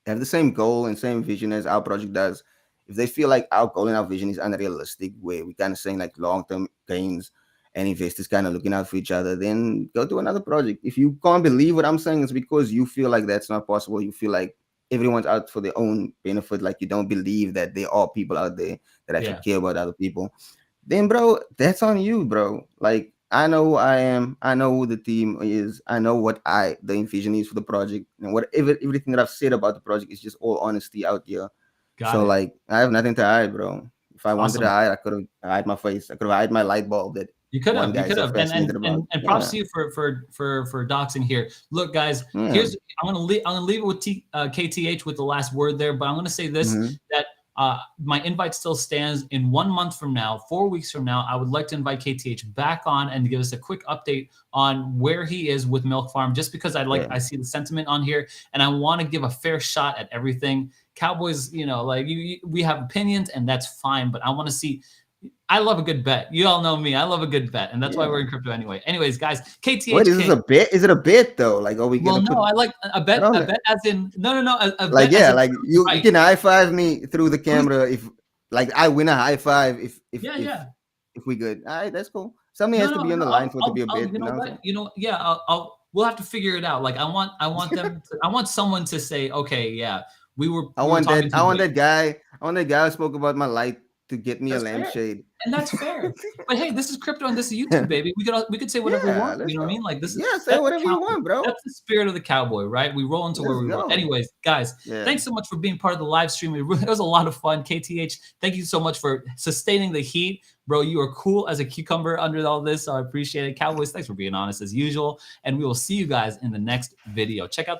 have the same goal and same vision as our project does, if they feel like our goal and our vision is unrealistic, where we kind of saying like long term gains and investors kind of looking out for each other, then go to another project. If you can't believe what I'm saying, it's because you feel like that's not possible. You feel like everyone's out for their own benefit. Like you don't believe that there are people out there that actually Yeah. care about other people. Then, bro, that's on you, bro. Like I know who I am. I know who the team is. I know what the vision is for the project, and whatever everything that I've said about the project is just all honesty out here. Got So it. like, I have nothing to hide, bro. If I wanted to Awesome. hide, I could have hide my face. I could have hide my light bulb that You could one have, you guy is could so have, fascinated about. and props Yeah, to you for doxing here. Look, guys, yeah. here's I'm gonna leave it with KTH with the last word there, but I'm gonna say this Mm-hmm. that my invite still stands. In 1 month from now, 4 weeks from now, I would like to invite KTH back on and give us a quick update on where he is with Milk Farm. Just because Yeah, I see the sentiment on here, and I want to give a fair shot at everything. Cowboys, like we have opinions, and that's fine, but I want to see. I love a good bet. You all know me. I love a good bet, and that's why we're yeah. in crypto anyway. Anyways, guys, Wait, KTH is this a King. bit? Is it a bit though? Like, are we Well, gonna no, put? I like a I bet. don't A know. bet as in no. A Like bet as yeah, in like you right. can high five me through the Who's camera if like I win a high five yeah, yeah. if we good. All right, that's cool. Something No, has to no, be on no. the line for it to be a I'll bit, you you know know what I'm what? saying? Yeah, we'll have to figure it out. Like I want them to, I want someone to say, okay, yeah, we were talking too late. I want that guy who spoke about my light to get me a That's fair. lampshade. And that's fair. But hey, this is crypto and this is YouTube, baby. We could say whatever we Yeah, want. let's You know what I go. mean? Like this is Yeah, say whatever the you cowboy. want, bro. That's the spirit of the cowboy, right? We roll into where Let's we roll. go. Anyways, guys, Yeah. thanks so much for being part of the live stream. It was a lot of fun. KTH, thank you so much for sustaining the heat. Bro, you are cool as a cucumber under all this. So I appreciate it. Cowboys, thanks for being honest as usual. And we will see you guys in the next video. Check out